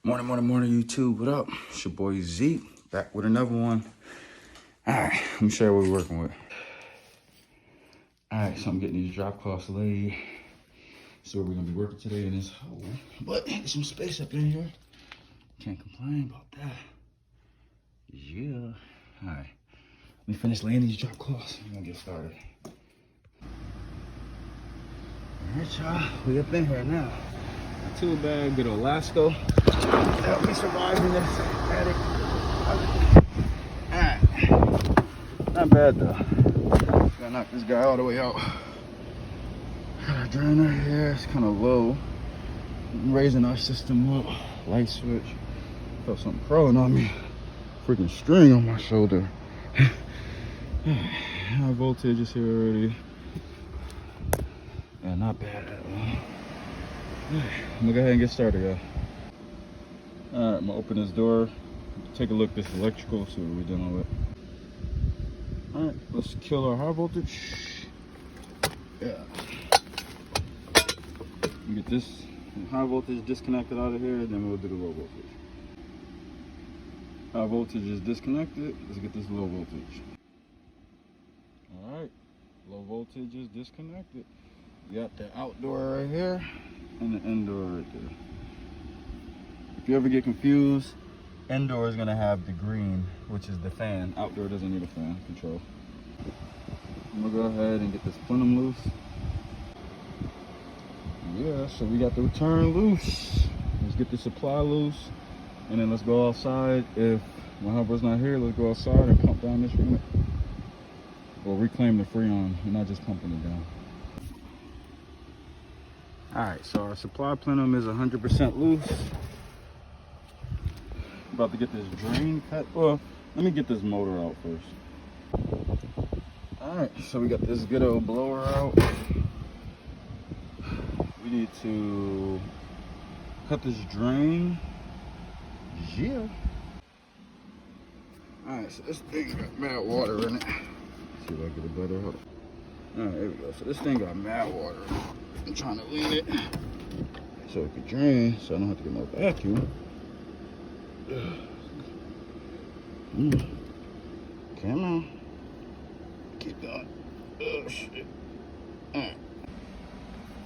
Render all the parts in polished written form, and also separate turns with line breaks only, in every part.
Morning, YouTube. What up? It's your boy Zeke, back with another one. All right, let me show you what we're working with. All right, so I'm getting these drop cloths laid. So we're gonna be working today in this hole. But there's some space up in here. Can't complain about that. Yeah. All right, let me finish laying these drop cloths. We're gonna get started. All right, y'all, we up in here now. Not too bad, good old Lasco. Help me survive in this attic. Alright. Not bad though. Gotta knock this guy all the way out. Got a drainer here, it's kind of low. I'm raising our system up. Light switch. Felt something crawling on me. Freaking string on my shoulder. High voltage is here already. Yeah, not bad at all. I'm gonna go ahead and get started, guys. Alright, I'm gonna open this door, take a look at this electrical, see what we're dealing with. Alright, let's kill our high voltage. Yeah. Get this high voltage disconnected out of here, then we'll do the low voltage. High voltage is disconnected, let's get this low voltage. Alright, low voltage is disconnected. You got the outdoor right here and the indoor right there. If you ever get confused, indoor is gonna have the green, which is the fan. Outdoor doesn't need a fan control. I'm gonna go ahead and get this plenum loose. Yeah, so we got the return loose. Let's get the supply loose, and then let's go outside. If my helper's not here, let's go outside and pump down this unit. Or reclaim the Freon, we're not just pumping it down. Alright, so our supply plenum is 100% loose. About to get this drain cut. Well, let me get this motor out first. Alright, so we got this good old blower out. We need to cut this drain. Yeah. Alright, so this thing got mad water in it. Let's see if I get it better. Hold on. Alright, there we go. So this thing got mad water in it. I'm trying to lean it so it can drain, so I don't have to get no vacuum. Come on. Keep going. Oh, shit. Alright.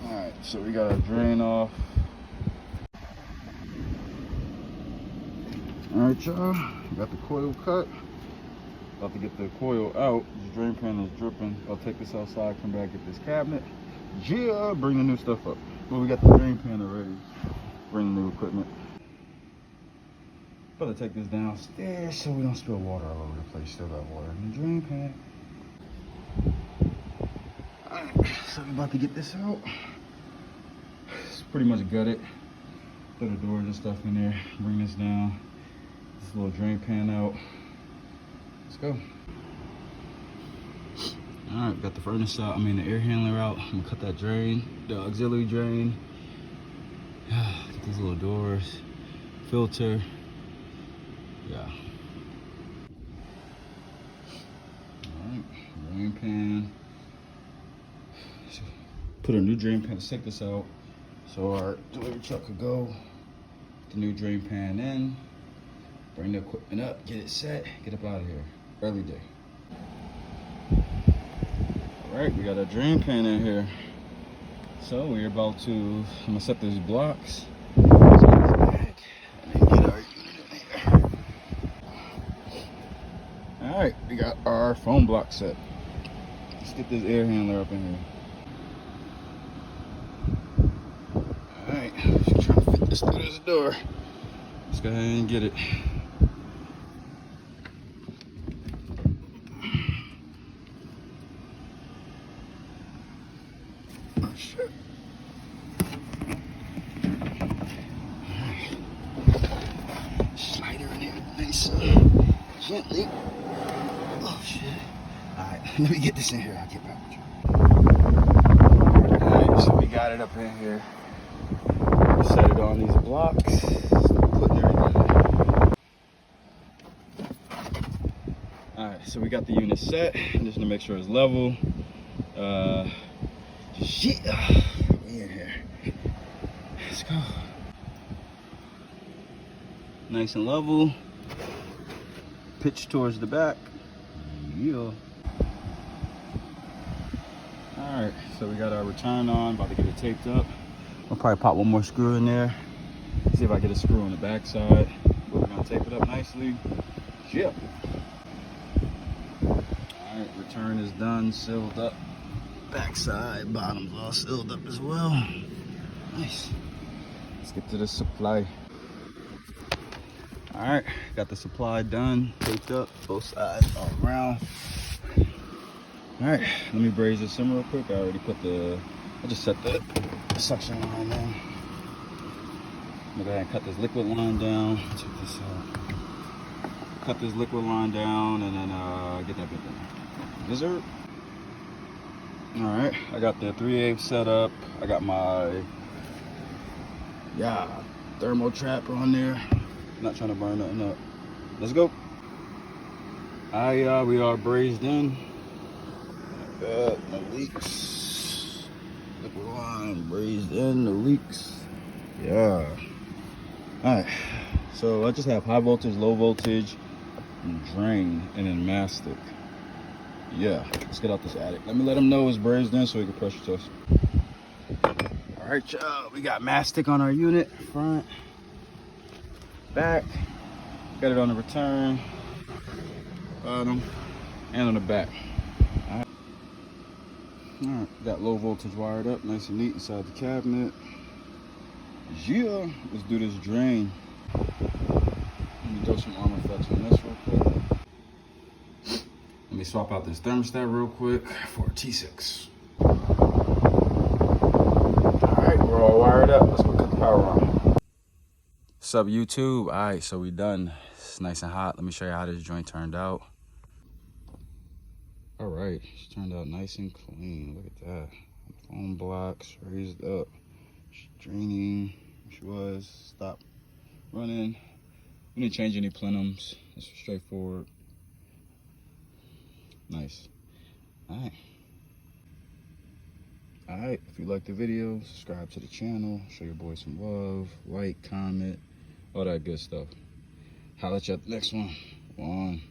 Alright, so we got our drain off. Alright, y'all. Got the coil cut. About to get the coil out. This drain pan is dripping. I'll take this outside, come back, get this cabinet. Yeah, bring the new stuff up. Well, we got the drain pan already. Bring the new equipment. Better take this downstairs so we don't spill water all over the place. Still got water in the drain pan. Alright, so we're about to get this out. It's pretty much gutted. Put the doors and stuff in there. Bring this down. This little drain pan out. Let's go. Alright, got the furnace out, the air handler out. I'm gonna cut that drain, the auxiliary drain. Get these little doors, filter. Yeah. Alright, drain pan. So put a new drain pan, take this out so our delivery truck could go. The new drain pan in, bring the equipment up, get it set, get up out of here. Early day. Alright, we got a drain pan in here. So we're about to, I'm gonna set these blocks. Alright, we got our foam block set. Let's get this air handler up in here. Alright, just trying to fit this through this door. Let's go ahead and get it. Oh shit. Alright. Slider in here nice gently. Oh shit. Alright, let me get this in here. I'll get back with you. Alright, so we got it up in here. We set it on these blocks. Start putting everything. Alright, so we got the unit set. Just to make sure it's level. Yeah. In here. Let's go. Nice and level. Pitch towards the back. Yeah. Alright, so we got our return on, about to get it taped up. I'll probably pop one more screw in there. See if I get a screw on the back side. We're gonna tape it up nicely. Yeah. Alright, return is done, sealed up. Back side, bottom's all sealed up as well. Nice. Let's get to the supply. Alright, got the supply done, taped up, both sides all around. Alright, let me braze this in real quick. I just set the suction line in. I'm gonna go ahead and cut this liquid line down. Check this out. Cut this liquid line down and then get that bit done. Dessert. Alright, I got the 3/8 set up. I got my thermal trap on there. Not trying to burn nothing up. Let's go. We are brazed in. No leaks. Liquid line brazed in, no leaks. Yeah. Alright. So I just have high voltage, low voltage, and drain, and then mastic. Yeah. Let's get out this attic. Let me let them know it's brazed in so we can pressure test. Alright, y'all. We got mastic on our unit. Front. Back. Got it on the return. Bottom. And on the back. Alright, got low voltage wired up, nice and neat inside the cabinet. Yeah, let's do this drain. Let me throw some armor flex on this real quick. Let me swap out this thermostat real quick for a T6. Alright, we're all wired up. Let's go cut the power on. What's up, YouTube? Alright, so we done. It's nice and hot. Let me show you how this joint turned out. All right, it's turned out nice and clean. Look at that. Foam blocks raised up. Draining, which was stop running. We didn't change any plenums. It's straightforward. Nice. All right. If you like the video, subscribe to the channel. Show your boy some love. Like, comment, all that good stuff. Holla at you at the next one. Go on.